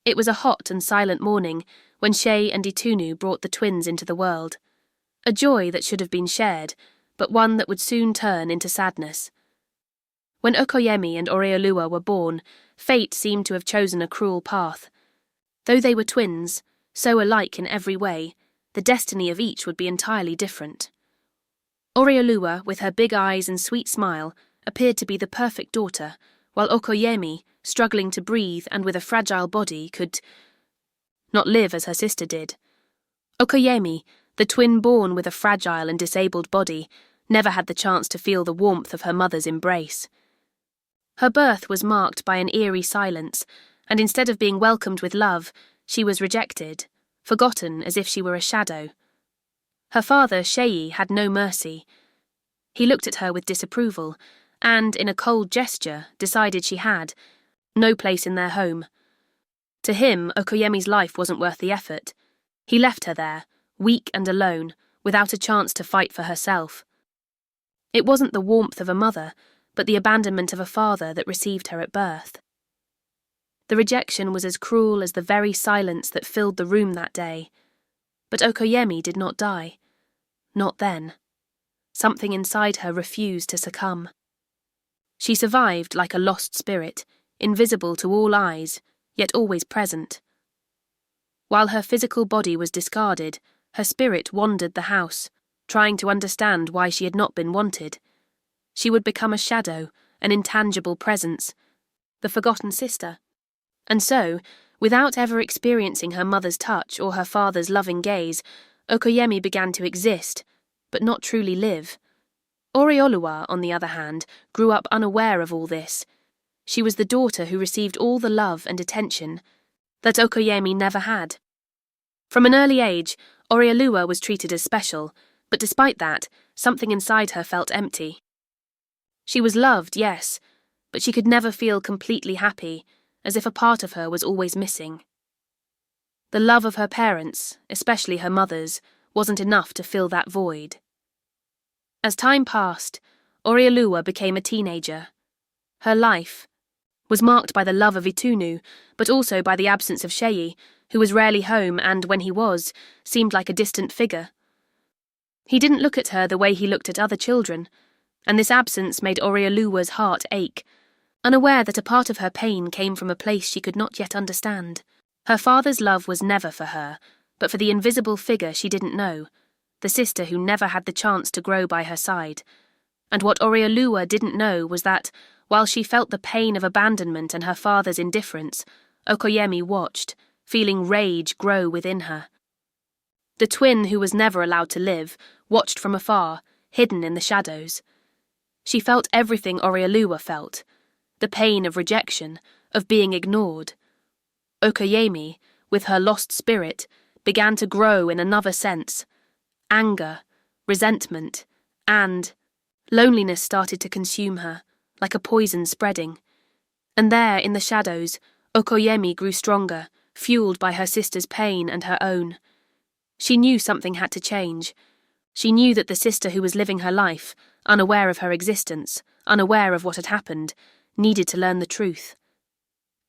It was a hot and silent morning when Shay and Itunu brought the twins into the world. A joy that should have been shared, but one that would soon turn into sadness. When Okoyemi and Oreolua were born, fate seemed to have chosen a cruel path. Though they were twins, so alike in every way, the destiny of each would be entirely different. Oreolua, with her big eyes and sweet smile, appeared to be the perfect daughter, while Okoyemi, struggling to breathe and with a fragile body, could not live as her sister did. Okoyemi, the twin born with a fragile and disabled body, never had the chance to feel the warmth of her mother's embrace. Her birth was marked by an eerie silence, and instead of being welcomed with love, she was rejected, forgotten as if she were a shadow. Her father, Sheyi, had no mercy. He looked at her with disapproval, and, in a cold gesture, decided she had no place in their home. To him, Okoyemi's life wasn't worth the effort. He left her there, weak and alone, without a chance to fight for herself. It wasn't the warmth of a mother, but the abandonment of a father that received her at birth. The rejection was as cruel as the very silence that filled the room that day. But Okoyemi did not die. Not then. Something inside her refused to succumb. She survived like a lost spirit, invisible to all eyes, yet always present. While her physical body was discarded, her spirit wandered the house, trying to understand why she had not been wanted. She would become a shadow, an intangible presence, the forgotten sister. And so, without ever experiencing her mother's touch or her father's loving gaze, Okoyemi began to exist, but not truly live. Oreolua, on the other hand, grew up unaware of all this. She was the daughter who received all the love and attention that Okoyemi never had. From an early age, Oreolua was treated as special, but despite that, something inside her felt empty. She was loved, yes, but she could never feel completely happy, as if a part of her was always missing. The love of her parents, especially her mother's, wasn't enough to fill that void. As time passed, Oreolua became a teenager. Her life was marked by the love of Itunu, but also by the absence of Sheyi, who was rarely home and, when he was, seemed like a distant figure. He didn't look at her the way he looked at other children, and this absence made Oreolua's heart ache, unaware that a part of her pain came from a place she could not yet understand. Her father's love was never for her, but for the invisible figure she didn't know, the sister who never had the chance to grow by her side. And what Oreolua didn't know was that, while she felt the pain of abandonment and her father's indifference, Okoyemi watched, feeling rage grow within her. The twin who was never allowed to live watched from afar, hidden in the shadows. She felt everything Oreolua felt, the pain of rejection, of being ignored. Okoyemi, with her lost spirit, began to grow in another sense. Anger, resentment, and loneliness started to consume her, like a poison spreading. And there, in the shadows, Okoyemi grew stronger, fueled by her sister's pain and her own. She knew something had to change. She knew that the sister who was living her life, unaware of her existence, unaware of what had happened, needed to learn the truth.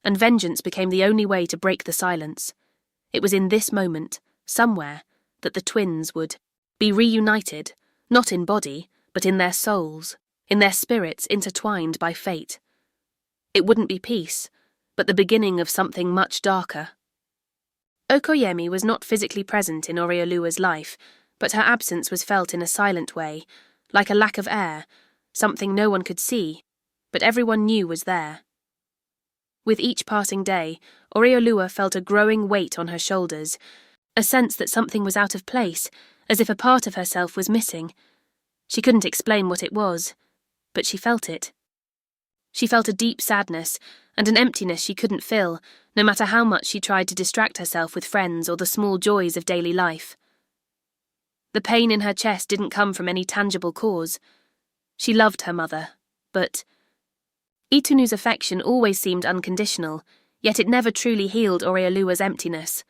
And vengeance became the only way to break the silence. It was in this moment, somewhere, that the twins would be reunited, not in body, but in their souls, in their spirits intertwined by fate. It wouldn't be peace, but the beginning of something much darker. Okoyemi was not physically present in Oreolua's life, but her absence was felt in a silent way, like a lack of air, something no one could see, but everyone knew was there. With each passing day, Oreolua felt a growing weight on her shoulders, a sense that something was out of place, as if a part of herself was missing. She couldn't explain what it was, but she felt it. She felt a deep sadness, and an emptiness she couldn't fill, no matter how much she tried to distract herself with friends or the small joys of daily life. The pain in her chest didn't come from any tangible cause. She loved her mother, but Itunu's affection always seemed unconditional, yet it never truly healed Oreolua's emptiness.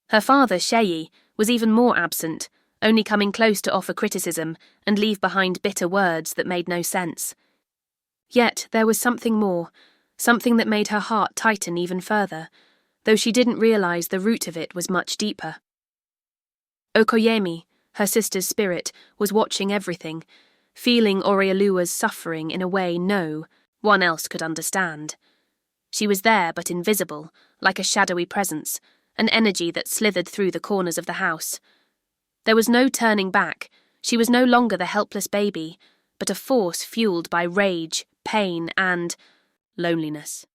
Her father, Sheyi, was even more absent, only coming close to offer criticism and leave behind bitter words that made no sense. Yet there was something more, something that made her heart tighten even further. though she didn't realize the root of it was much deeper. Okoyemi, her sister's spirit, was watching everything, feeling Oreoluwa's suffering in a way no one else could understand. She was there but invisible, like a shadowy presence, an energy that slithered through the corners of the house. There was no turning back. She was no longer the helpless baby, but a force fueled by rage, pain, and loneliness.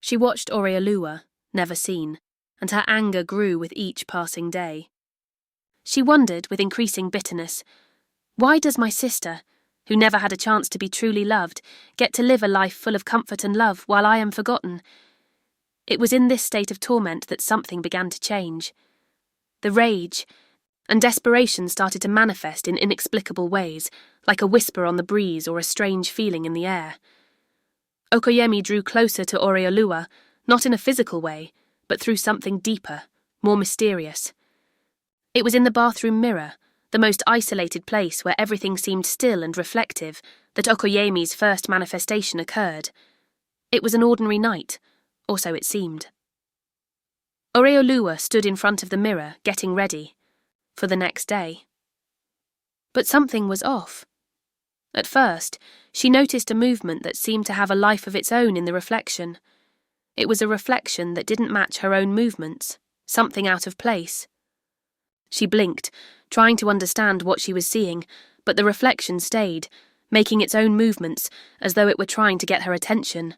She watched Oreoluwa, never seen, and her anger grew with each passing day. She wondered, with increasing bitterness, why does my sister, who never had a chance to be truly loved, get to live a life full of comfort and love while I am forgotten? It was in this state of torment that something began to change. The rage and desperation started to manifest in inexplicable ways, like a whisper on the breeze or a strange feeling in the air. Okoyemi drew closer to Oreoluwa, not in a physical way, but through something deeper, more mysterious. It was in the bathroom mirror, the most isolated place where everything seemed still and reflective, that Okoyemi's first manifestation occurred. It was an ordinary night, or so it seemed. Oreoluwa stood in front of the mirror, getting ready for the next day. But something was off. At first, she noticed a movement that seemed to have a life of its own in the reflection. It was a reflection that didn't match her own movements, something out of place. She blinked, trying to understand what she was seeing, but the reflection stayed, making its own movements as though it were trying to get her attention.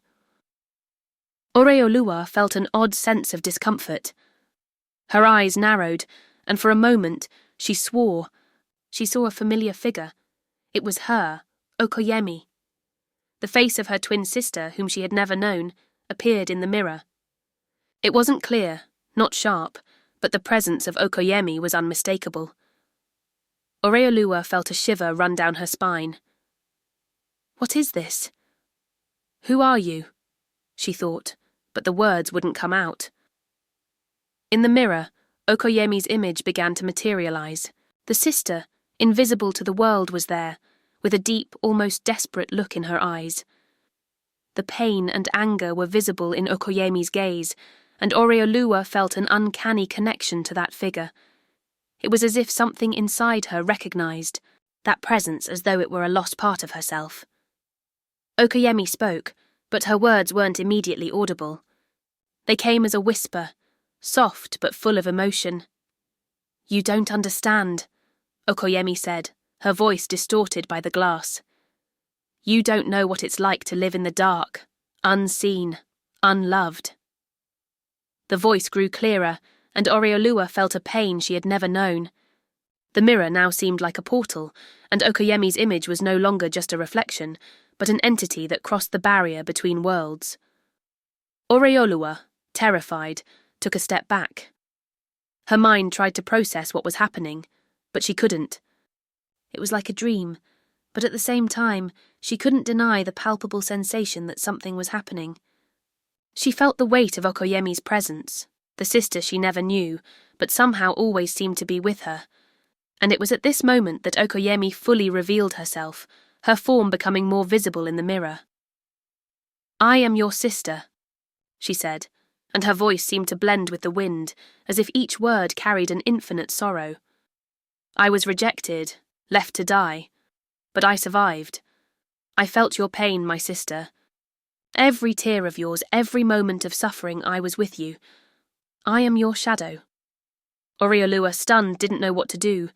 Oreoluwa felt an odd sense of discomfort. Her eyes narrowed, and for a moment she swore. She saw a familiar figure. It was her, Okoyemi. The face of her twin sister, whom she had never known, appeared in the mirror. It wasn't clear, not sharp, but the presence of Okoyemi was unmistakable. Oreoluwa felt a shiver run down her spine. What is this? Who are you? She thought, but the words wouldn't come out. In the mirror, Okoyemi's image began to materialize. The sister, invisible to the world, was there, with a deep, almost desperate look in her eyes. The pain and anger were visible in Okoyemi's gaze, and Oreoluwa felt an uncanny connection to that figure. It was as if something inside her recognized that presence as though it were a lost part of herself. Okoyemi spoke, but her words weren't immediately audible. They came as a whisper, soft but full of emotion. "You don't understand," Okoyemi said, her voice distorted by the glass. "You don't know what it's like to live in the dark, unseen, unloved." The voice grew clearer, and Oreoluwa felt a pain she had never known. The mirror now seemed like a portal, and Okoyemi's image was no longer just a reflection, but an entity that crossed the barrier between worlds. Oreoluwa, terrified, took a step back. Her mind tried to process what was happening, but she couldn't. It was like a dream, but at the same time, she couldn't deny the palpable sensation that something was happening. She felt the weight of Okoyemi's presence, the sister she never knew, but somehow always seemed to be with her. And it was at this moment that Okoyemi fully revealed herself, her form becoming more visible in the mirror. "I am your sister," she said, and her voice seemed to blend with the wind, as if each word carried an infinite sorrow. "I was rejected, left to die, but I survived. I felt your pain, my sister. Every tear of yours, every moment of suffering, I was with you. I am your shadow." Oreoluwa, stunned, didn't know what to do.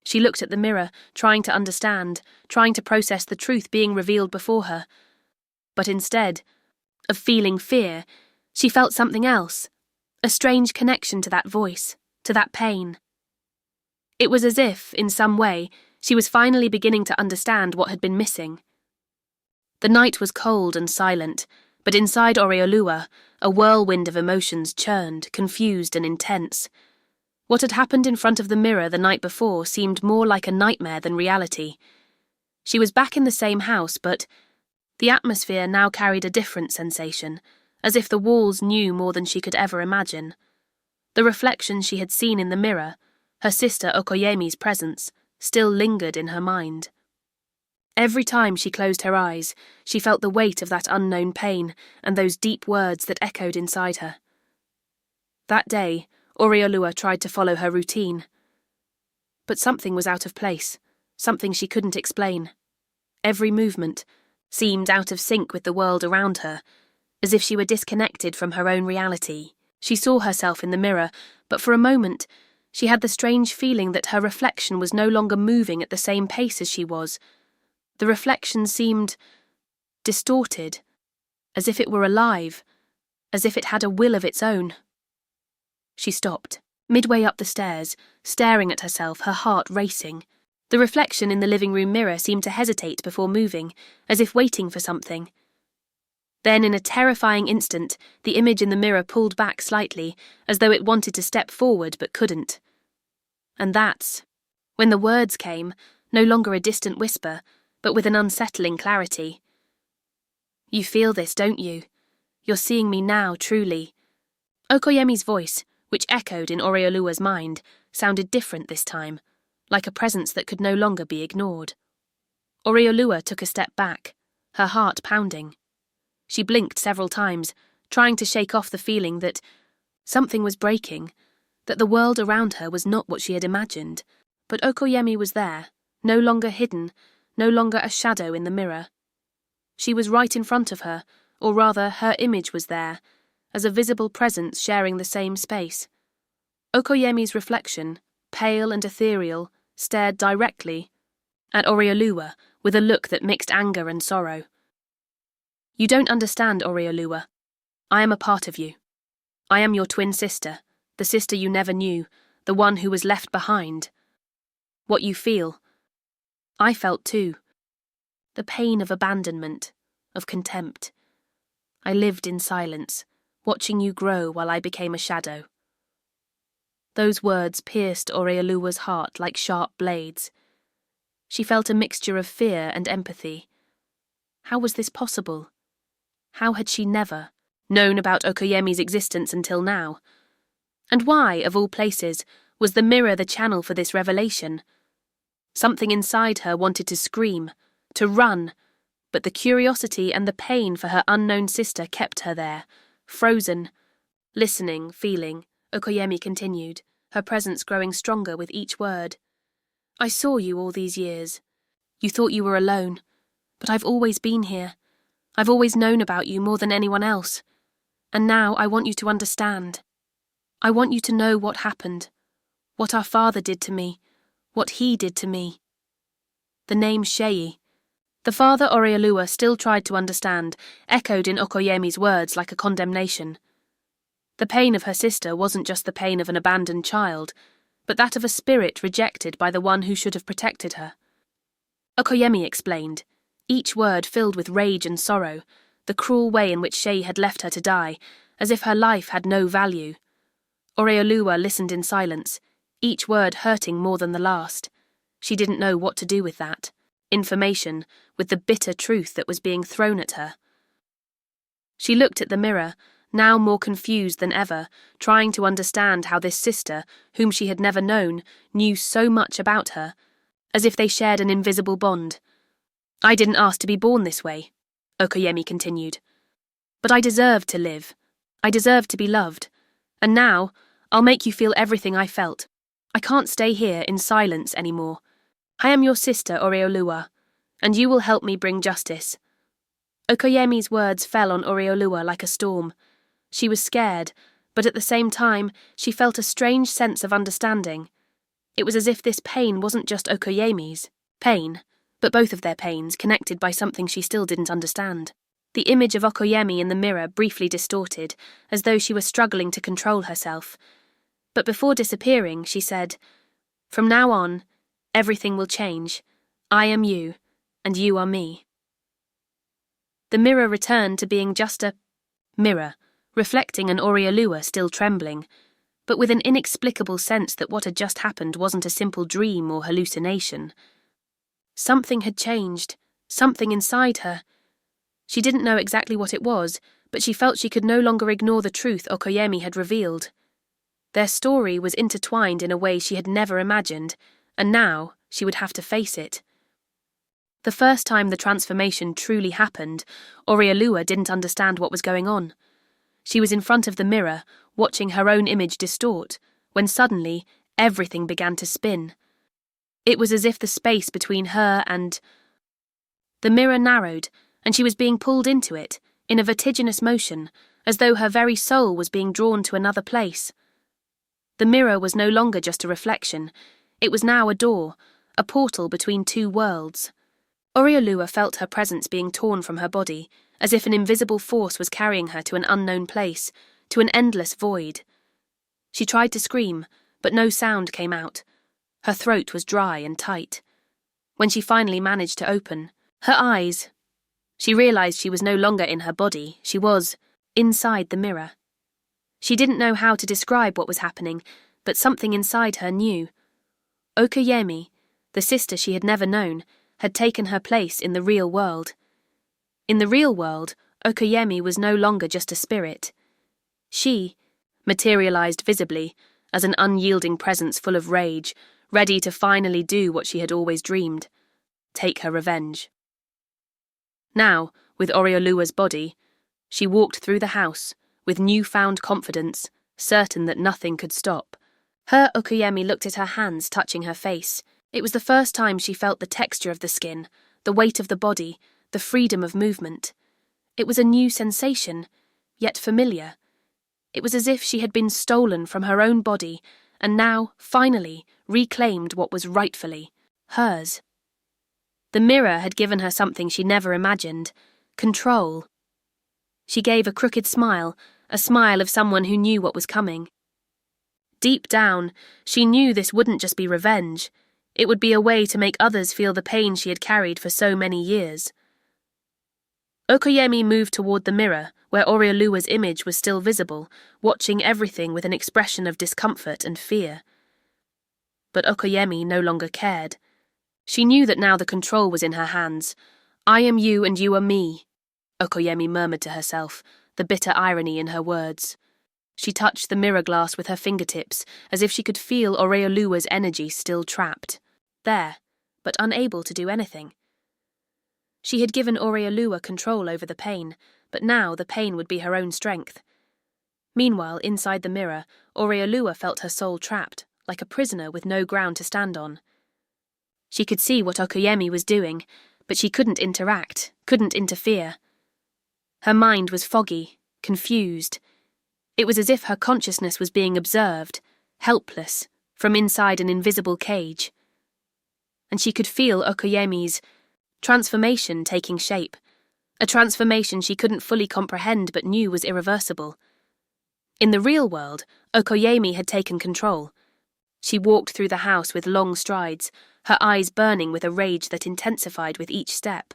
She looked at the mirror, trying to understand, trying to process the truth being revealed before her. But instead of feeling fear, she felt something else, a strange connection to that voice, to that pain. It was as if, in some way, she was finally beginning to understand what had been missing. The night was cold and silent, but inside Oreoluwa, a whirlwind of emotions churned, confused and intense. What had happened in front of the mirror the night before seemed more like a nightmare than reality. She was back in the same house, but the atmosphere now carried a different sensation, as if the walls knew more than she could ever imagine. The reflection she had seen in the mirror, her sister Okoyemi's presence, still lingered in her mind. Every time she closed her eyes, she felt the weight of that unknown pain and those deep words that echoed inside her. That day, Oreolua tried to follow her routine. But something was out of place, something she couldn't explain. Every movement seemed out of sync with the world around her, as if she were disconnected from her own reality. She saw herself in the mirror, but for a moment, she had the strange feeling that her reflection was no longer moving at the same pace as she was. The reflection seemed distorted, as if it were alive, as if it had a will of its own. She stopped, midway up the stairs, staring at herself, her heart racing. The reflection in the living room mirror seemed to hesitate before moving, as if waiting for something. Then, in a terrifying instant, the image in the mirror pulled back slightly, as though it wanted to step forward but couldn't. And that's when the words came, no longer a distant whisper, but with an unsettling clarity. "You feel this, don't you? You're seeing me now, truly." Okoyemi's voice, which echoed in Oreolua's mind, sounded different this time, like a presence that could no longer be ignored. Oreolua took a step back, her heart pounding. She blinked several times, trying to shake off the feeling that something was breaking, that the world around her was not what she had imagined. But Okoyemi was there, no longer hidden, no longer a shadow in the mirror. She was right in front of her, or rather, her image was there, as a visible presence sharing the same space. Okoyemi's reflection, pale and ethereal, stared directly at Oreolua with a look that mixed anger and sorrow. "You don't understand, Oreolua. I am a part of you. I am your twin sister, the sister you never knew, the one who was left behind. What you feel, I felt too. The pain of abandonment, of contempt. I lived in silence, watching you grow while I became a shadow." Those words pierced Oreolua's heart like sharp blades. She felt a mixture of fear and empathy. How was this possible? How had she never known about Okoyemi's existence until now? And why, of all places, was the mirror the channel for this revelation? Something inside her wanted to scream, to run, but the curiosity and the pain for her unknown sister kept her there, frozen, listening, feeling. Okoyemi continued, her presence growing stronger with each word. "I saw you all these years. You thought you were alone, but I've always been here. I've always known about you more than anyone else. And now I want you to understand. I want you to know what happened, what our father did to me, what he did to me." The name Shei. The father Oreolua still tried to understand, echoed in Okoyemi's words like a condemnation. The pain of her sister wasn't just the pain of an abandoned child, but that of a spirit rejected by the one who should have protected her. Okoyemi explained, each word filled with rage and sorrow, the cruel way in which Shei had left her to die, as if her life had no value. Oreolua listened in silence, each word hurting more than the last. She didn't know what to do with that information, with the bitter truth that was being thrown at her. She looked at the mirror, now more confused than ever, trying to understand how this sister, whom she had never known, knew so much about her, as if they shared an invisible bond. "I didn't ask to be born this way," Okoyemi continued. "But I deserved to live. I deserved to be loved. And now, I'll make you feel everything I felt. I can't stay here in silence anymore. I am your sister, Oreolua, and you will help me bring justice." Okoyemi's words fell on Oreolua like a storm. She was scared, but at the same time, she felt a strange sense of understanding. It was as if this pain wasn't just Okoyemi's pain, but both of their pains connected by something she still didn't understand. The image of Okoyemi in the mirror briefly distorted, as though she were struggling to control herself. But before disappearing, she said, "From now on, everything will change. I am you, and you are me." The mirror returned to being just a mirror, reflecting an Oreolua still trembling, but with an inexplicable sense that what had just happened wasn't a simple dream or hallucination. Something had changed, something inside her. She didn't know exactly what it was, but she felt she could no longer ignore the truth Okoyemi had revealed. Their story was intertwined in a way she had never imagined, and now she would have to face it. The first time the transformation truly happened, Oreolua didn't understand what was going on. She was in front of the mirror, watching her own image distort, when suddenly everything began to spin. It was as if the space between her and the mirror narrowed, and she was being pulled into it, in a vertiginous motion, as though her very soul was being drawn to another place. The mirror was no longer just a reflection. It was now a door, a portal between two worlds. Oriolua felt her presence being torn from her body, as if an invisible force was carrying her to an unknown place, to an endless void. She tried to scream, but no sound came out. Her throat was dry and tight. When she finally managed to open her eyes, she realized she was no longer in her body, she was inside the mirror. She didn't know how to describe what was happening, but something inside her knew. Okoyemi, the sister she had never known, had taken her place in the real world. In the real world, Okoyemi was no longer just a spirit. She materialized visibly as an unyielding presence full of rage, ready to finally do what she had always dreamed, take her revenge. Now, with Oriolua's body, she walked through the house, with newfound confidence, certain that nothing could stop. Her Okoyemi looked at her hands touching her face. It was the first time she felt the texture of the skin, the weight of the body, the freedom of movement. It was a new sensation, yet familiar. It was as if she had been stolen from her own body, and now, finally, reclaimed what was rightfully hers. The mirror had given her something she never imagined: control. She gave a crooked smile, a smile of someone who knew what was coming. Deep down, she knew this wouldn't just be revenge. It would be a way to make others feel the pain she had carried for so many years. Okoyemi moved toward the mirror, where Oriolua's image was still visible, watching everything with an expression of discomfort and fear. But Okoyemi no longer cared. She knew that now the control was in her hands. "I am you and you are me," Okoyemi murmured to herself, the bitter irony in her words. She touched the mirror glass with her fingertips, as if she could feel Oriolua's energy still trapped. There, but unable to do anything. She had given Oriolua control over the pain, but now the pain would be her own strength. Meanwhile, inside the mirror, Oriolua felt her soul trapped, like a prisoner with no ground to stand on. She could see what Okoyemi was doing, but she couldn't interact, couldn't interfere. Her mind was foggy, confused. It was as if her consciousness was being observed, helpless, from inside an invisible cage. And she could feel Okoyemi's transformation taking shape, a transformation she couldn't fully comprehend but knew was irreversible. In the real world, Okoyemi had taken control. She walked through the house with long strides, her eyes burning with a rage that intensified with each step.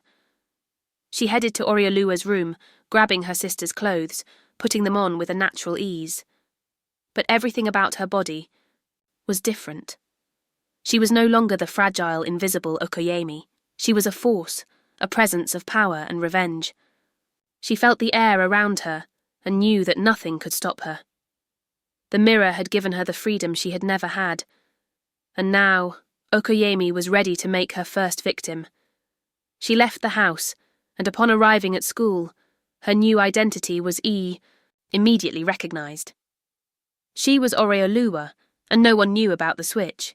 She headed to Oriolua's room, grabbing her sister's clothes, putting them on with a natural ease. But everything about her body was different. She was no longer the fragile, invisible Okoyemi. She was a force, a presence of power and revenge. She felt the air around her and knew that nothing could stop her. The mirror had given her the freedom she had never had, and now Okoyemi was ready to make her first victim. She left the house, and upon arriving at school, her new identity was immediately recognized. She was Oriolua, and no one knew about the switch.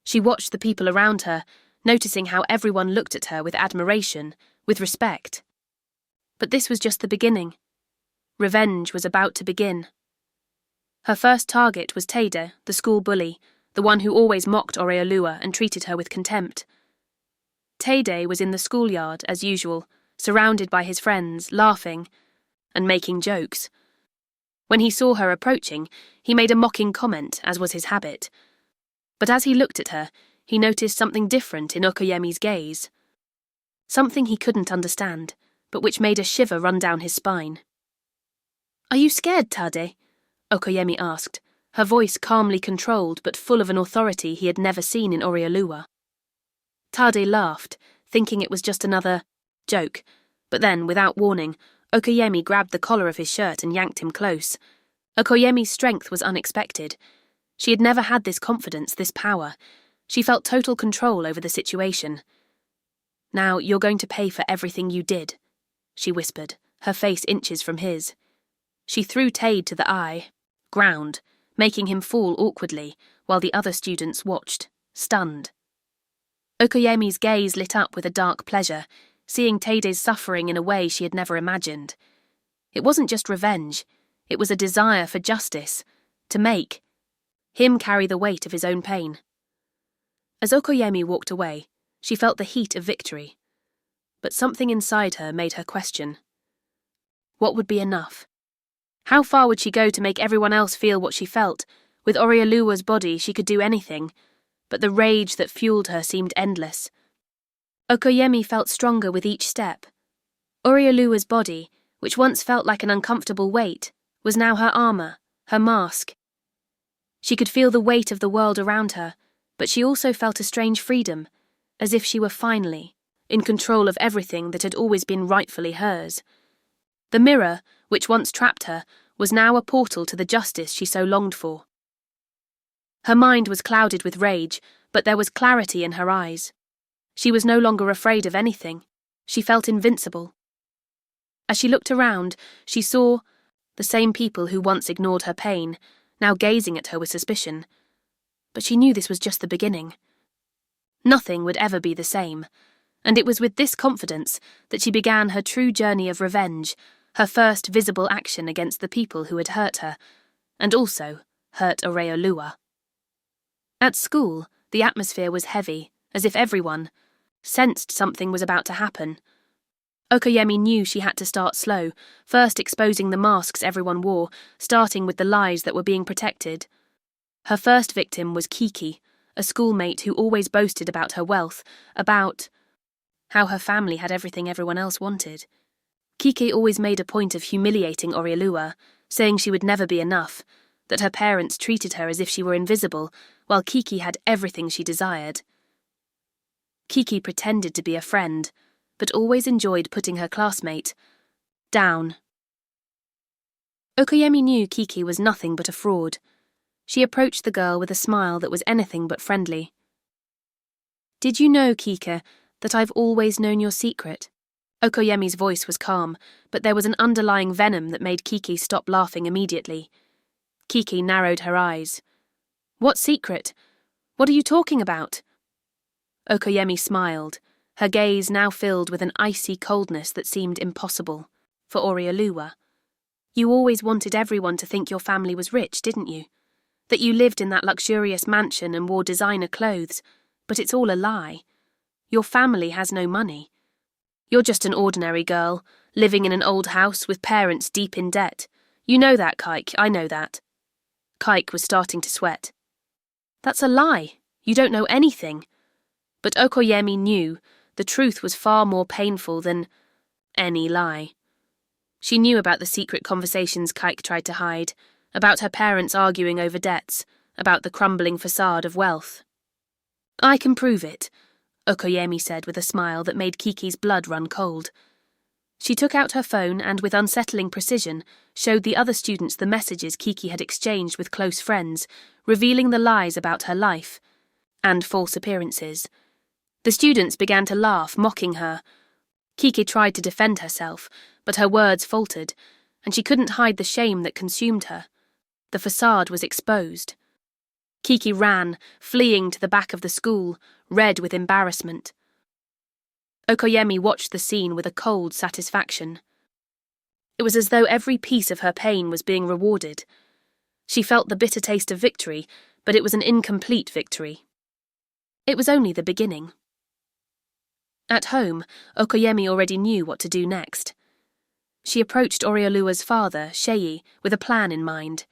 She watched the people around her, noticing how everyone looked at her with admiration, with respect. But this was just the beginning. Revenge was about to begin. Her first target was Teide, the school bully, the one who always mocked Oriolua and treated her with contempt. Teide was in the schoolyard, as usual, surrounded by his friends, laughing and making jokes. When he saw her approaching, he made a mocking comment, as was his habit. But as he looked at her, he noticed something different in Okoyemi's gaze. Something he couldn't understand, but which made a shiver run down his spine. "Are you scared, Tade?" Okoyemi asked, her voice calmly controlled but full of an authority he had never seen in Oriolua. Tade laughed, thinking it was just another joke, but then, without warning, Okoyemi grabbed the collar of his shirt and yanked him close. Okoyemi's strength was unexpected. She had never had this confidence, this power. She felt total control over the situation. "Now you're going to pay for everything you did," she whispered, her face inches from his. She threw Tade to the eye. ground, making him fall awkwardly, while the other students watched, stunned. Okoyemi's gaze lit up with a dark pleasure, seeing Teide's suffering in a way she had never imagined. It wasn't just revenge, it was a desire for justice, to make him carry the weight of his own pain. As Okoyemi walked away, she felt the heat of victory. But something inside her made her question. What would be enough? How far would she go to make everyone else feel what she felt? With Oriolua's body, she could do anything, but the rage that fueled her seemed endless. Okoyemi felt stronger with each step. Oriolua's body, which once felt like an uncomfortable weight, was now her armor, her mask. She could feel the weight of the world around her, but she also felt a strange freedom, as if she were finally in control of everything that had always been rightfully hers. The mirror, which once trapped her, was now a portal to the justice she so longed for. Her mind was clouded with rage, but there was clarity in her eyes. She was no longer afraid of anything. She felt invincible. As she looked around, she saw the same people who once ignored her pain, now gazing at her with suspicion. But she knew this was just the beginning. Nothing would ever be the same, and it was with this confidence that she began her true journey of revenge, her first visible action against the people who had hurt her, and also hurt Oreolua. At school, the atmosphere was heavy, as if everyone sensed something was about to happen. Okoyemi knew she had to start slow, first exposing the masks everyone wore, starting with the lies that were being protected. Her first victim was Kiki, a schoolmate who always boasted about her wealth, about how her family had everything everyone else wanted. Kiki always made a point of humiliating Oriolua, saying she would never be enough, that her parents treated her as if she were invisible, while Kiki had everything she desired. Kiki pretended to be a friend, but always enjoyed putting her classmate down. Okoyemi knew Kiki was nothing but a fraud. She approached the girl with a smile that was anything but friendly. "Did you know, Kika, that I've always known your secret?" Okoyemi's voice was calm, but there was an underlying venom that made Kiki stop laughing immediately. Kiki narrowed her eyes. "What secret? What are you talking about?" Okoyemi smiled, her gaze now filled with an icy coldness that seemed impossible for Oriolua. "You always wanted everyone to think your family was rich, didn't you? That you lived in that luxurious mansion and wore designer clothes, but it's all a lie. Your family has no money. You're just an ordinary girl, living in an old house with parents deep in debt. You know that, Kike, I know that." Kike was starting to sweat. "That's a lie. You don't know anything." But Okoyemi knew the truth was far more painful than any lie. She knew about the secret conversations Kike tried to hide, about her parents arguing over debts, about the crumbling facade of wealth. "I can prove it," Okoyemi said with a smile that made Kiki's blood run cold. She took out her phone and, with unsettling precision, showed the other students the messages Kiki had exchanged with close friends, revealing the lies about her life and false appearances. The students began to laugh, mocking her. Kiki tried to defend herself, but her words faltered, and she couldn't hide the shame that consumed her. The facade was exposed. Kiki ran, fleeing to the back of the school, red with embarrassment. Okoyemi watched the scene with a cold satisfaction. It was as though every piece of her pain was being rewarded. She felt the bitter taste of victory, but it was an incomplete victory. It was only the beginning. At home, Okoyemi already knew what to do next. She approached Oriolua's father, Shei, with a plan in mind.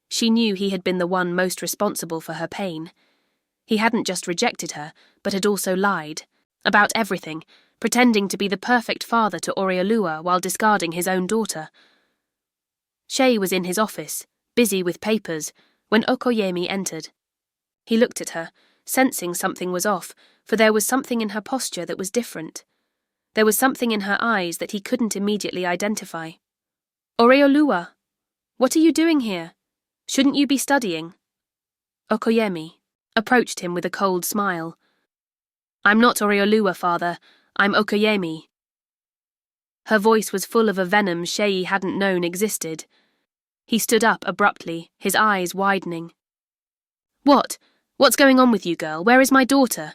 She knew he had been the one most responsible for her pain. He hadn't just rejected her, but had also lied. About everything, pretending to be the perfect father to Oriolua while discarding his own daughter. Shei was in his office, busy with papers, when Okoyemi entered. He looked at her, sensing something was off, for there was something in her posture that was different. There was something in her eyes that he couldn't immediately identify. "Oriolua, what are you doing here? Shouldn't you be studying?" Okoyemi approached him with a cold smile. "I'm not Oriolua, father. I'm Okoyemi." Her voice was full of a venom Shei hadn't known existed. He stood up abruptly, his eyes widening. "What? What's going on with you, girl? Where is my daughter?"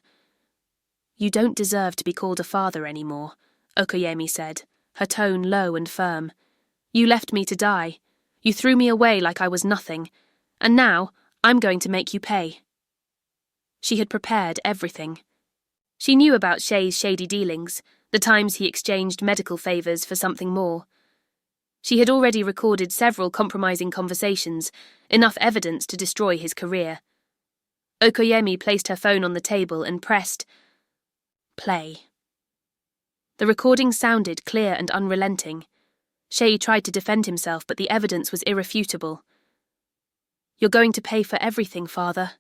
"You don't deserve to be called a father anymore," Okoyemi said, her tone low and firm. "You left me to die. You threw me away like I was nothing. And now, I'm going to make you pay." She had prepared everything. She knew about Shay's shady dealings, the times he exchanged medical favours for something more. She had already recorded several compromising conversations, enough evidence to destroy his career. Okoyemi placed her phone on the table and pressed play. The recording sounded clear and unrelenting. Shay tried to defend himself, but the evidence was irrefutable. "You're going to pay for everything, father,"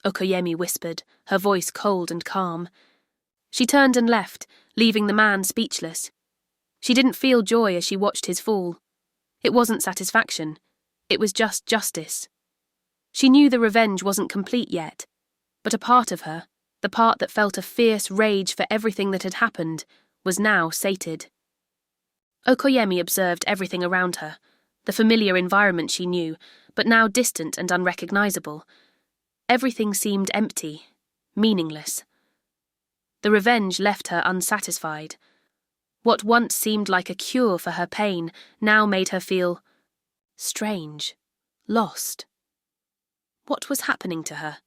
Okoyemi whispered, her voice cold and calm. She turned and left, leaving the man speechless. She didn't feel joy as she watched his fall. It wasn't satisfaction. It was just justice. She knew the revenge wasn't complete yet, but a part of her, the part that felt a fierce rage for everything that had happened, was now sated. Okoyemi observed everything around her, the familiar environment she knew, but now distant and unrecognizable. Everything seemed empty, meaningless. The revenge left her unsatisfied. What once seemed like a cure for her pain now made her feel strange, lost. What was happening to her?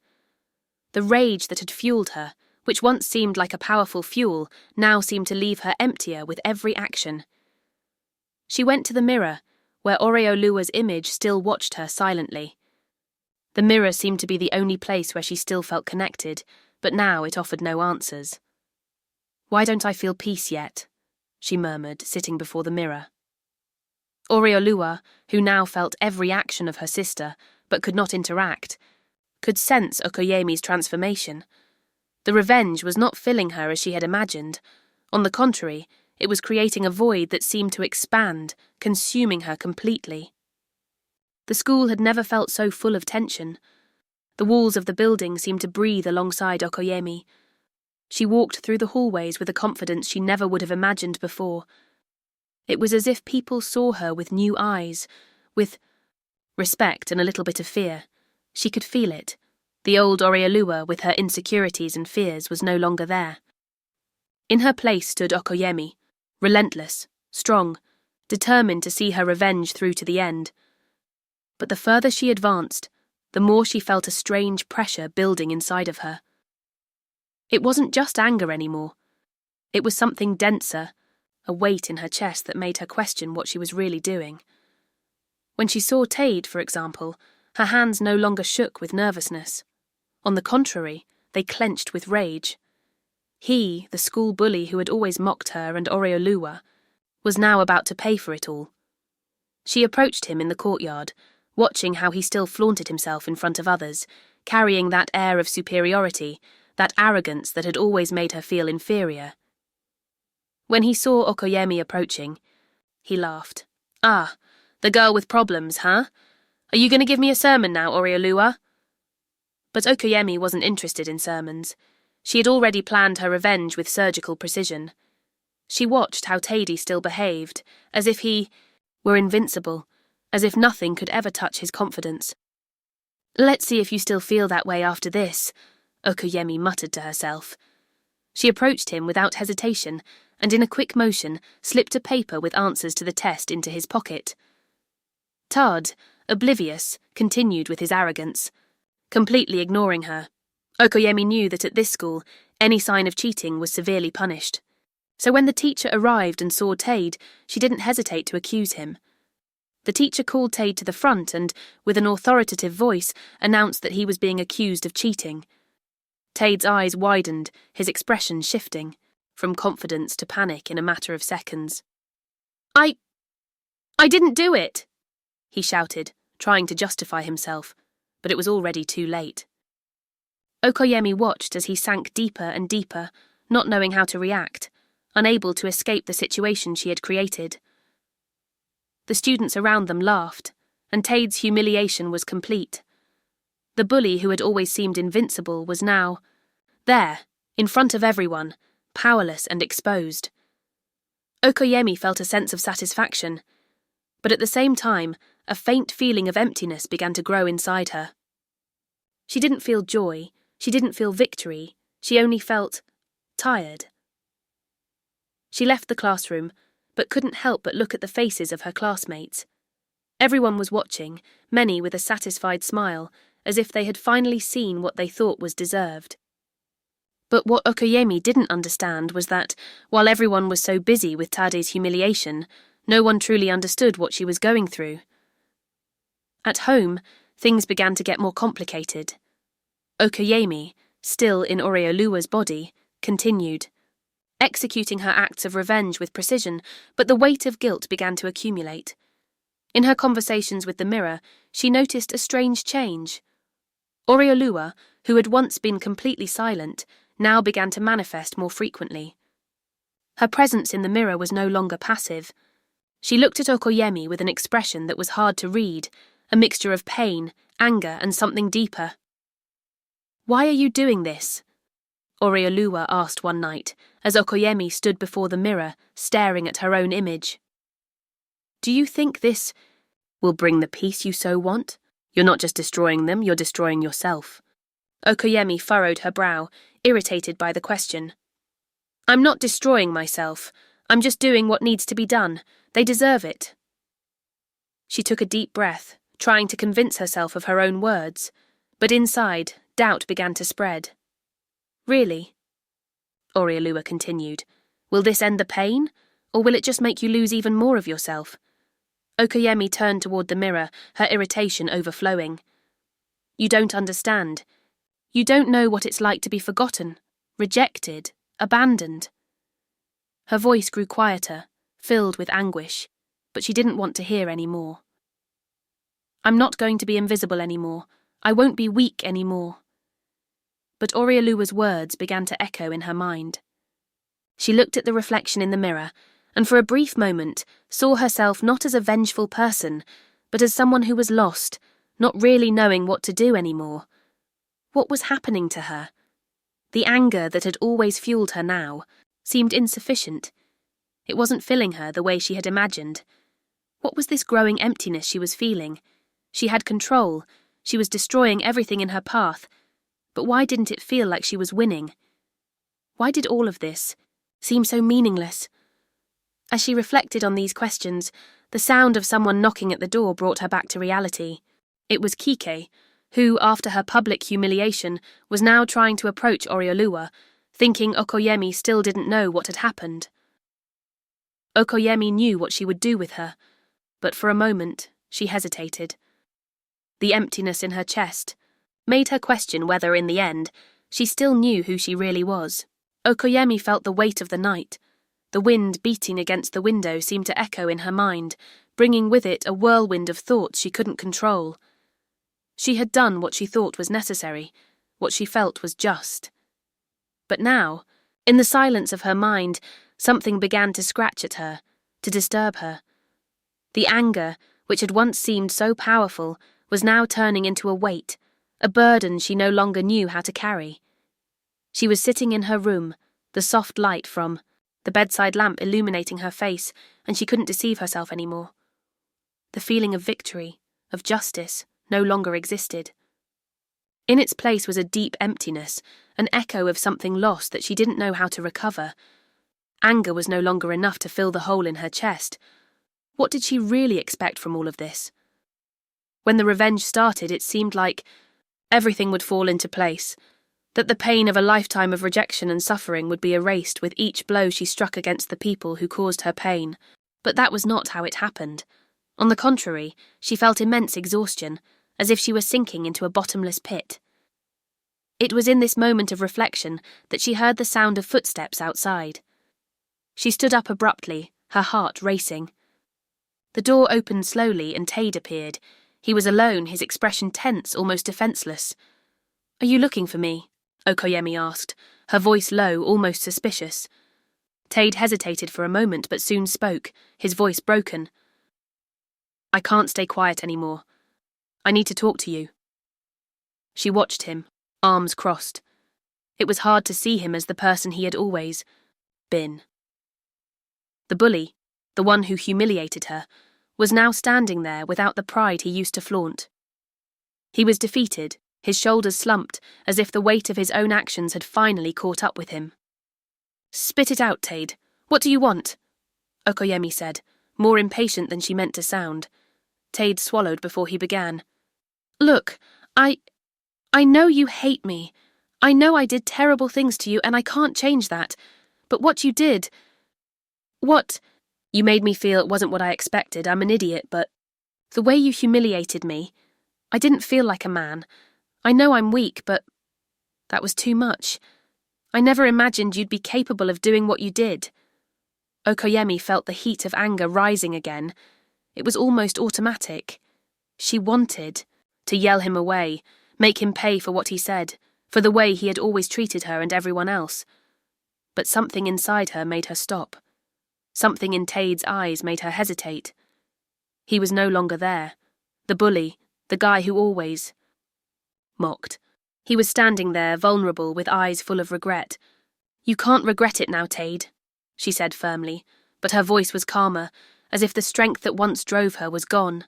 The rage that had fueled her, which once seemed like a powerful fuel, now seemed to leave her emptier with every action. She went to the mirror, where Oreoluwa's image still watched her silently. The mirror seemed to be the only place where she still felt connected, but now it offered no answers. "Why don't I feel peace yet?" she murmured, sitting before the mirror. Oreoluwa, who now felt every action of her sister, but could not interact, could sense Okoyemi's transformation. The revenge was not filling her as she had imagined. On the contrary, it was creating a void that seemed to expand, consuming her completely. The school had never felt so full of tension. The walls of the building seemed to breathe alongside Okoyemi. She walked through the hallways with a confidence she never would have imagined before. It was as if people saw her with new eyes, with respect and a little bit of fear. She could feel it. The old Oreoluwa, with her insecurities and fears, was no longer there. In her place stood Okoyemi, relentless, strong, determined to see her revenge through to the end. But the further she advanced, the more she felt a strange pressure building inside of her. It wasn't just anger anymore. It was something denser, a weight in her chest that made her question what she was really doing. When she saw Tade, for example, her hands no longer shook with nervousness. On the contrary, they clenched with rage. He, the school bully who had always mocked her and Oreoluwa, was now about to pay for it all. She approached him in the courtyard, watching how he still flaunted himself in front of others, carrying that air of superiority, that arrogance that had always made her feel inferior. When he saw Okoyemi approaching, he laughed. "Ah, the girl with problems, huh? Are you going to give me a sermon now, Oreoluwa?" But Okoyemi wasn't interested in sermons. She had already planned her revenge with surgical precision. She watched how Tade still behaved, as if he were invincible, as if nothing could ever touch his confidence. "Let's see if you still feel that way after this," Okoyemi muttered to herself. She approached him without hesitation, and in a quick motion slipped a paper with answers to the test into his pocket. Tade, oblivious, continued with his arrogance, completely ignoring her. Okoyemi knew that at this school, any sign of cheating was severely punished. So when the teacher arrived and saw Tade, she didn't hesitate to accuse him. The teacher called Tade to the front and, with an authoritative voice, announced that he was being accused of cheating. Tade's eyes widened, his expression shifting, from confidence to panic in a matter of seconds. I didn't do it," he shouted, trying to justify himself, but it was already too late. Okoyemi watched as he sank deeper and deeper, not knowing how to react, unable to escape the situation she had created. The students around them laughed, and Tade's humiliation was complete. The bully who had always seemed invincible was now there, in front of everyone, powerless and exposed. Okoyemi felt a sense of satisfaction, but at the same time, a faint feeling of emptiness began to grow inside her. She didn't feel joy, she didn't feel victory, she only felt tired. She left the classroom, but couldn't help but look at the faces of her classmates. Everyone was watching, many with a satisfied smile, as if they had finally seen what they thought was deserved. But what Okoyemi didn't understand was that, while everyone was so busy with Tade's humiliation, no one truly understood what she was going through. At home, things began to get more complicated. Okoyemi, still in Oreoluwa's body, continued, executing her acts of revenge with precision, but the weight of guilt began to accumulate. In her conversations with the mirror, she noticed a strange change. Oreoluwa, who had once been completely silent, now began to manifest more frequently. Her presence in the mirror was no longer passive. She looked at Okoyemi with an expression that was hard to read, a mixture of pain, anger, and something deeper. "Why are you doing this?" Oreoluwa asked one night, as Okoyemi stood before the mirror, staring at her own image. "Do you think this will bring the peace you so want? You're not just destroying them, you're destroying yourself." Okoyemi furrowed her brow, irritated by the question. "I'm not destroying myself. I'm just doing what needs to be done. They deserve it." She took a deep breath, trying to convince herself of her own words, but inside, doubt began to spread. "Really?" Oreoluwa continued. "Will this end the pain, or will it just make you lose even more of yourself?" Okoyemi turned toward the mirror, her irritation overflowing. "You don't understand. You don't know what it's like to be forgotten, rejected, abandoned." Her voice grew quieter, filled with anguish, but she didn't want to hear any more. "I'm not going to be invisible anymore. I won't be weak anymore." But Oreoluwa's words began to echo in her mind. She looked at the reflection in the mirror, and for a brief moment saw herself not as a vengeful person, but as someone who was lost, not really knowing what to do anymore. What was happening to her? The anger that had always fueled her now seemed insufficient. It wasn't filling her the way she had imagined. What was this growing emptiness she was feeling? She had control. She was destroying everything in her path. But why didn't it feel like she was winning? Why did all of this seem so meaningless? As she reflected on these questions, the sound of someone knocking at the door brought her back to reality. It was Kike, who, after her public humiliation, was now trying to approach Oreoluwa, thinking Okoyemi still didn't know what had happened. Okoyemi knew what she would do with her, but for a moment she hesitated. The emptiness in her chest made her question whether, in the end, she still knew who she really was. Okoyemi felt the weight of the night. The wind beating against the window seemed to echo in her mind, bringing with it a whirlwind of thoughts she couldn't control. She had done what she thought was necessary, what she felt was just. But now, in the silence of her mind, something began to scratch at her, to disturb her. The anger, which had once seemed so powerful, was now turning into a weight, a burden she no longer knew how to carry. She was sitting in her room, the soft light from the bedside lamp illuminating her face, and she couldn't deceive herself anymore. The feeling of victory, of justice, no longer existed. In its place was a deep emptiness, an echo of something lost that she didn't know how to recover. Anger was no longer enough to fill the hole in her chest. What did she really expect from all of this? When the revenge started, it seemed like everything would fall into place, that the pain of a lifetime of rejection and suffering would be erased with each blow she struck against the people who caused her pain. But that was not how it happened. On the contrary, she felt immense exhaustion, as if she were sinking into a bottomless pit. It was in this moment of reflection that she heard the sound of footsteps outside. She stood up abruptly, her heart racing. The door opened slowly and Tade appeared. He was alone, his expression tense, almost defenseless. "Are you looking for me?" Okoyemi asked, her voice low, almost suspicious. Tade hesitated for a moment but soon spoke, his voice broken. "I can't stay quiet anymore. I need to talk to you." She watched him, arms crossed. It was hard to see him as the person he had always been. The bully, the one who humiliated her, was now standing there without the pride he used to flaunt. He was defeated, his shoulders slumped, as if the weight of his own actions had finally caught up with him. "Spit it out, Tade. What do you want?" Okoyemi said, more impatient than she meant to sound. Tade swallowed before he began. "Look, I know you hate me. I know I did terrible things to you and I can't change that. But what you did... You made me feel it wasn't what I expected. I'm an idiot, but... The way you humiliated me... I didn't feel like a man. I know I'm weak, but... That was too much. I never imagined you'd be capable of doing what you did." Okoyemi felt the heat of anger rising again. It was almost automatic. She wanted to yell him away, make him pay for what he said, for the way he had always treated her and everyone else. But something inside her made her stop. Something in Tade's eyes made her hesitate. He was no longer there. The bully, the guy who always mocked. He was standing there, vulnerable, with eyes full of regret. "You can't regret it now, Tade," she said firmly, but her voice was calmer, as if the strength that once drove her was gone.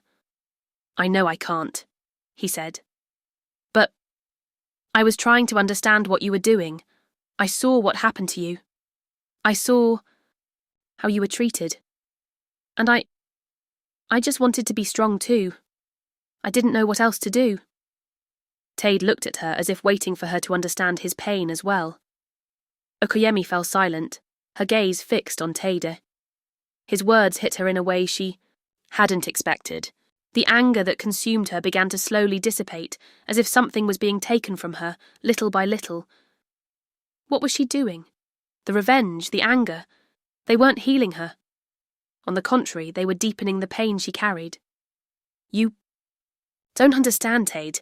"I know I can't," he said. "But I was trying to understand what you were doing. I saw what happened to you. I saw how you were treated. And I just wanted to be strong too. I didn't know what else to do." Tade looked at her as if waiting for her to understand his pain as well. Okoyemi fell silent, her gaze fixed on Tade. His words hit her in a way she hadn't expected. The anger that consumed her began to slowly dissipate, as if something was being taken from her, little by little. What was she doing? The revenge, the anger, they weren't healing her. On the contrary, they were deepening the pain she carried. "You don't understand, Tade,"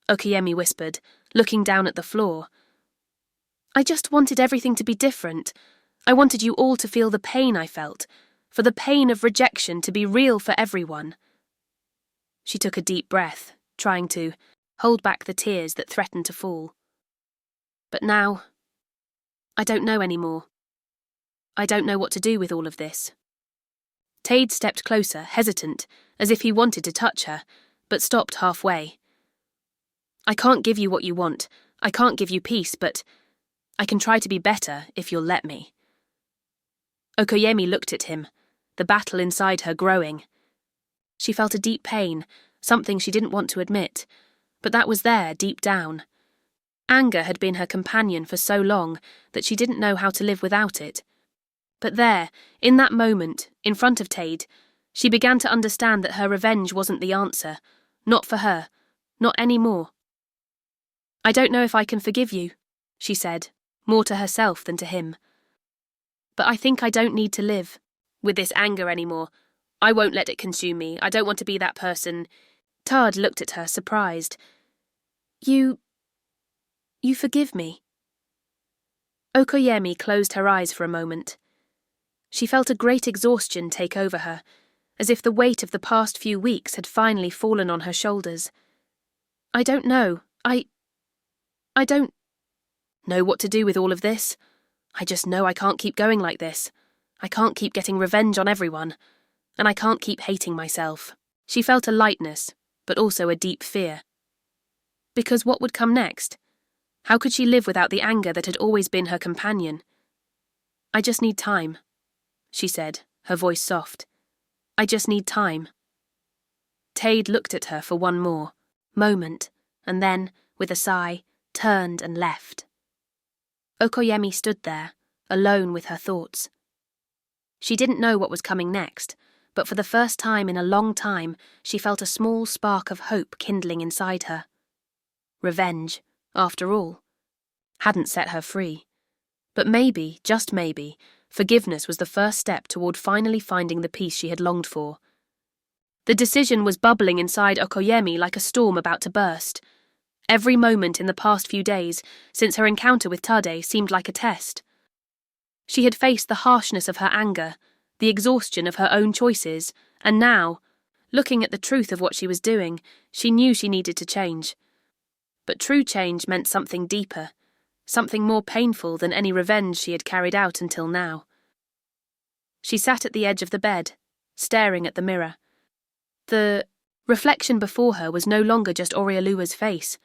Okoyemi whispered, looking down at the floor. "I just wanted everything to be different. I wanted you all to feel the pain I felt, for the pain of rejection to be real for everyone." She took a deep breath, trying to hold back the tears that threatened to fall. "But now, I don't know anymore. I don't know what to do with all of this." Tade stepped closer, hesitant, as if he wanted to touch her, but stopped halfway. "I can't give you what you want. I can't give you peace, but I can try to be better if you'll let me." Okoyemi looked at him, the battle inside her growing. She felt a deep pain, something she didn't want to admit, but that was there deep down. Anger had been her companion for so long that she didn't know how to live without it. But there, in that moment, in front of Tade, she began to understand that her revenge wasn't the answer, not for her, not anymore. "I don't know if I can forgive you," she said, more to herself than to him. "But I think I don't need to live with this anger anymore. I won't let it consume me. I don't want to be that person." Tade looked at her, surprised. You forgive me?" Okoyemi closed her eyes for a moment. She felt a great exhaustion take over her, as if the weight of the past few weeks had finally fallen on her shoulders. "I don't know. I don't know what to do with all of this. I just know I can't keep going like this. I can't keep getting revenge on everyone. And I can't keep hating myself." She felt a lightness, but also a deep fear. Because what would come next? How could she live without the anger that had always been her companion? "I just need time," she said, her voice soft. "I just need time." Tade looked at her for one more moment, and then, with a sigh, turned and left. Okoyemi stood there, alone with her thoughts. She didn't know what was coming next, but for the first time in a long time, she felt a small spark of hope kindling inside her. Revenge, after all, hadn't set her free. But maybe, just maybe, forgiveness was the first step toward finally finding the peace she had longed for. The decision was bubbling inside Okoyemi like a storm about to burst. Every moment in the past few days, since her encounter with Tade, seemed like a test. She had faced the harshness of her anger, the exhaustion of her own choices, and now, looking at the truth of what she was doing, she knew she needed to change. But true change meant something deeper, something more painful than any revenge she had carried out until now. She sat at the edge of the bed, staring at the mirror, The reflection before her was no longer just Oreolua's face.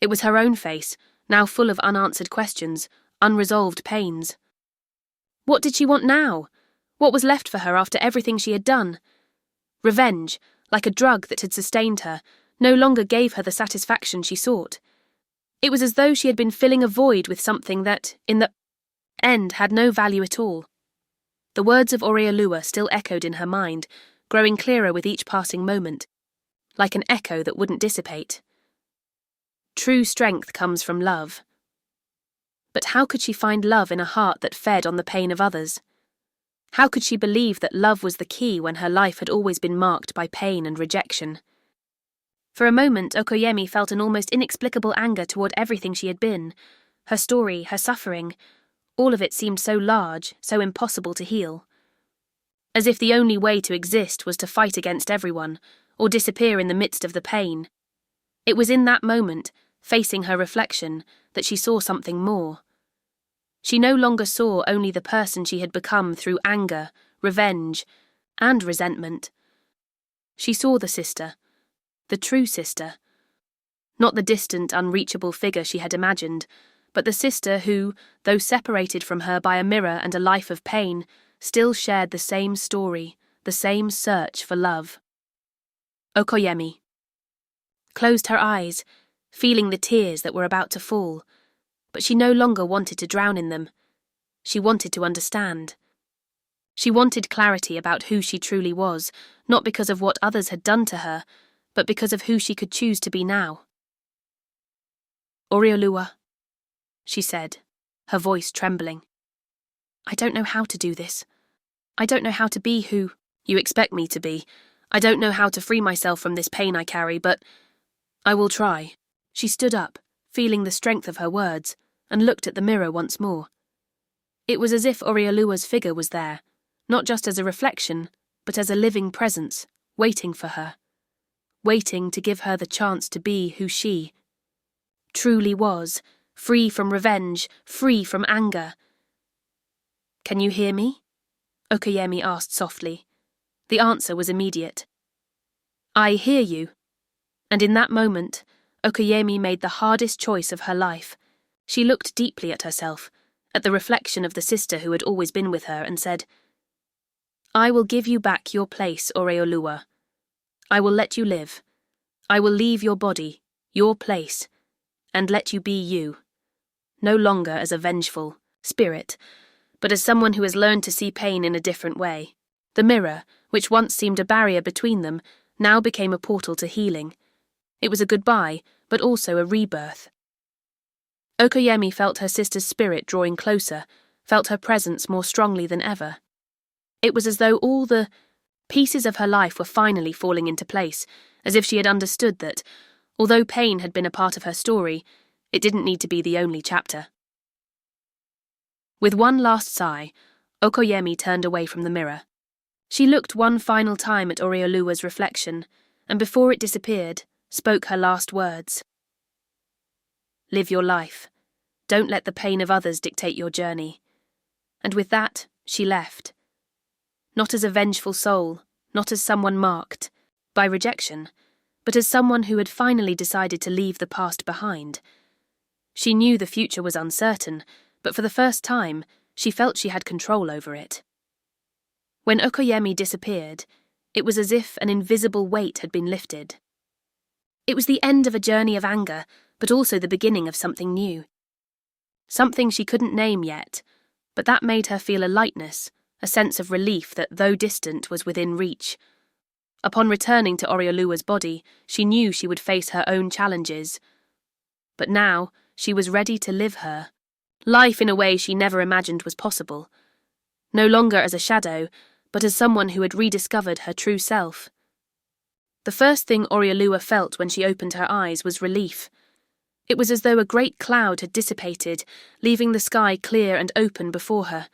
It was her own face, now full of unanswered questions, unresolved pains. What did she want now? What was left for her after everything she had done? Revenge, like a drug that had sustained her, no longer gave her the satisfaction she sought. It was as though she had been filling a void with something that, in the end, had no value at all. The words of Oreolua still echoed in her mind, growing clearer with each passing moment, like an echo that wouldn't dissipate. True strength comes from love. But how could she find love in a heart that fed on the pain of others? How could she believe that love was the key when her life had always been marked by pain and rejection? For a moment, Okoyemi felt an almost inexplicable anger toward everything she had been. Her story, her suffering, all of it seemed so large, so impossible to heal. As if the only way to exist was to fight against everyone, or disappear in the midst of the pain. It was in that moment, facing her reflection, that she saw something more. She no longer saw only the person she had become through anger, revenge, and resentment. She saw the sister, the true sister. Not the distant, unreachable figure she had imagined, but the sister who, though separated from her by a mirror and a life of pain, still shared the same story, the same search for love. Okoyemi closed her eyes, feeling the tears that were about to fall, but she no longer wanted to drown in them. She wanted to understand. She wanted clarity about who she truly was, not because of what others had done to her, but because of who she could choose to be now. Oreolua, she said, her voice trembling. I don't know how to do this. I don't know how to be who you expect me to be. I don't know how to free myself from this pain I carry, but I will try. She stood up, feeling the strength of her words, and looked at the mirror once more. It was as if Oreolua's figure was there, not just as a reflection, but as a living presence, waiting for her, waiting to give her the chance to be who she truly was, free from revenge, free from anger. Can you hear me? Okoyemi asked softly. The answer was immediate. I hear you. And in that moment, Okoyemi made the hardest choice of her life. She looked deeply at herself, at the reflection of the sister who had always been with her, and said, I will give you back your place, Oreolua. I will let you live. I will leave your body, your place, and let you be you. No longer as a vengeful spirit, but as someone who has learned to see pain in a different way. The mirror, which once seemed a barrier between them, now became a portal to healing. It was a goodbye, but also a rebirth. Okoyemi felt her sister's spirit drawing closer, felt her presence more strongly than ever. It was as though all the pieces of her life were finally falling into place, as if she had understood that, although pain had been a part of her story, it didn't need to be the only chapter. With one last sigh, Okoyemi turned away from the mirror. She looked one final time at Oreolua's reflection, and before it disappeared, spoke her last words. Live your life. Don't let the pain of others dictate your journey. And with that, she left. Not as a vengeful soul, not as someone marked by rejection, but as someone who had finally decided to leave the past behind. She knew the future was uncertain, but for the first time, she felt she had control over it. When Okoyemi disappeared, it was as if an invisible weight had been lifted. It was the end of a journey of anger, but also the beginning of something new. Something she couldn't name yet, but that made her feel a lightness, a sense of relief that, though distant, was within reach. Upon returning to Oreolua's body, she knew she would face her own challenges. But now, she was ready to live her life in a way she never imagined was possible. No longer as a shadow, but as someone who had rediscovered her true self. The first thing Oreolua felt when she opened her eyes was relief. It was as though a great cloud had dissipated, leaving the sky clear and open before her.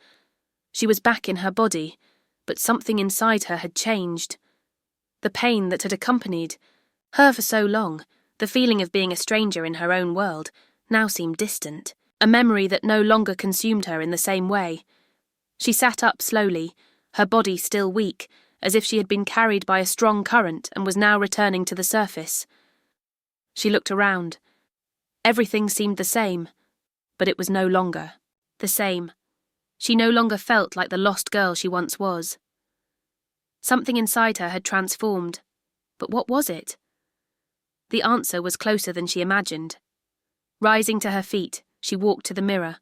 She was back in her body, but something inside her had changed. The pain that had accompanied her for so long, the feeling of being a stranger in her own world, now seemed distant, a memory that no longer consumed her in the same way. She sat up slowly, her body still weak, as if she had been carried by a strong current and was now returning to the surface. She looked around. Everything seemed the same, but it was no longer the same. She no longer felt like the lost girl she once was. Something inside her had transformed, but what was it? The answer was closer than she imagined. Rising to her feet, she walked to the mirror.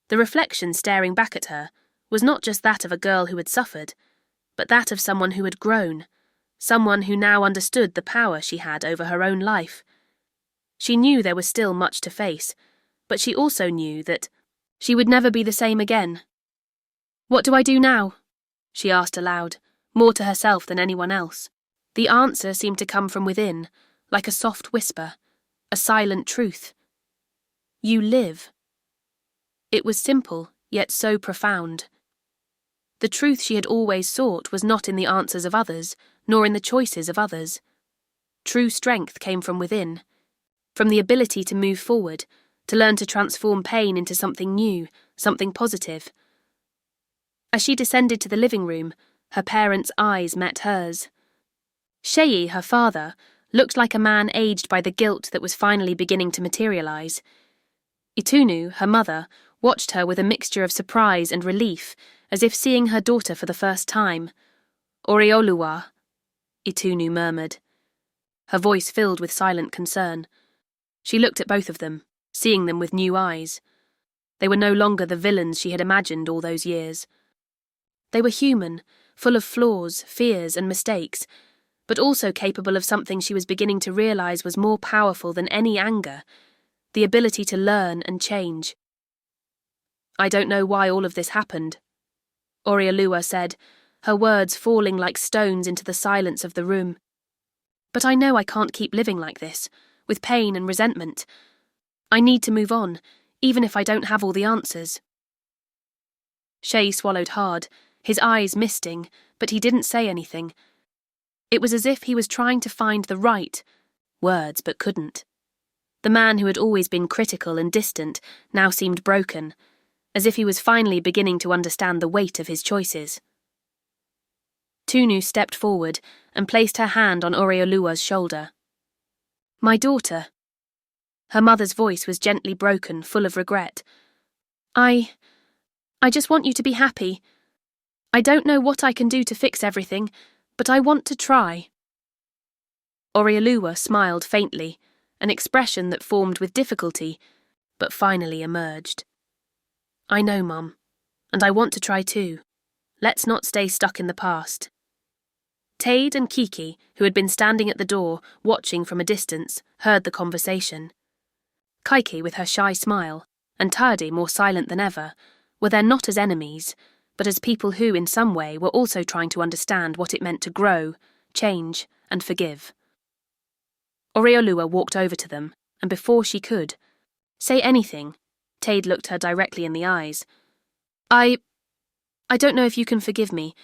The reflection staring back at her was not just that of a girl who had suffered, but that of someone who had grown, someone who now understood the power she had over her own life. She knew there was still much to face, but she also knew that she would never be the same again. "What do I do now?" she asked aloud, more to herself than anyone else. The answer seemed to come from within, like a soft whisper, a silent truth. You live. It was simple, yet so profound. The truth she had always sought was not in the answers of others, nor in the choices of others. True strength came from within, from the ability to move forward, to learn to transform pain into something new, something positive. As she descended to the living room, her parents' eyes met hers. Shei, her father, looked like a man aged by the guilt that was finally beginning to materialize. Itunu, her mother, watched her with a mixture of surprise and relief, as if seeing her daughter for the first time. "Orioluwa," Itunu murmured. Her voice filled with silent concern. She looked at both of them, seeing them with new eyes. They were no longer the villains she had imagined all those years. They were human, full of flaws, fears, and mistakes, but also capable of something she was beginning to realize was more powerful than any anger, the ability to learn and change. "I don't know why all of this happened," Orioluwa said, her words falling like stones into the silence of the room. "But I know I can't keep living like this, with pain and resentment. I need to move on, even if I don't have all the answers." Shei swallowed hard, his eyes misting, but he didn't say anything. It was as if he was trying to find the right words but couldn't. The man who had always been critical and distant now seemed broken, as if he was finally beginning to understand the weight of his choices. Tunu stepped forward and placed her hand on Orioluwa's shoulder. "My daughter." Her mother's voice was gently broken, full of regret. I just want you to be happy. I don't know what I can do to fix everything, but I want to try." Orioluwa smiled faintly, an expression that formed with difficulty, but finally emerged. "I know, Mum, and I want to try too. Let's not stay stuck in the past." Tade and Kiki, who had been standing at the door, watching from a distance, heard the conversation. Kaiki, with her shy smile, and Tade, more silent than ever, were there not as enemies, but as people who, in some way, were also trying to understand what it meant to grow, change, and forgive. Orioluwa walked over to them, and before she could say anything, Tade looked her directly in the eyes. I don't know if you can forgive me,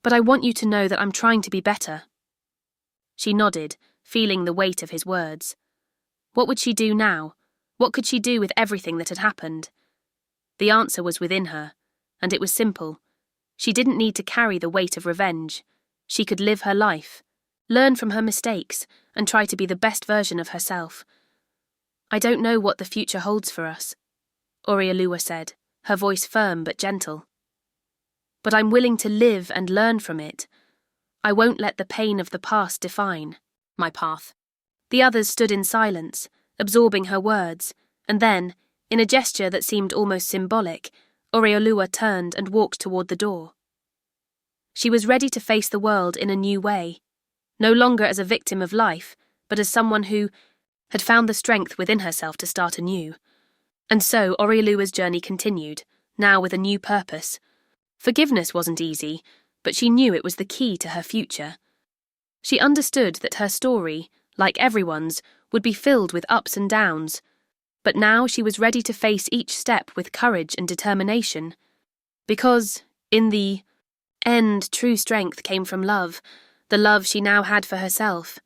but I want you to know that I'm trying to be better." She nodded, feeling the weight of his words. What would she do now? What could she do with everything that had happened? The answer was within her, and it was simple. She didn't need to carry the weight of revenge. She could live her life, learn from her mistakes, and try to be the best version of herself. "I don't know what the future holds for us," Orioluwa said, her voice firm but gentle. "But I'm willing to live and learn from it. I won't let the pain of the past define my path." The others stood in silence, absorbing her words, and then, in a gesture that seemed almost symbolic, Orioluwa turned and walked toward the door. She was ready to face the world in a new way, no longer as a victim of life, but as someone who had found the strength within herself to start anew. And so Orioluwa's journey continued, now with a new purpose. Forgiveness wasn't easy, but she knew it was the key to her future. She understood that her story, like everyone's, would be filled with ups and downs, but now she was ready to face each step with courage and determination. Because, in the end, true strength came from love, the love she now had for herself.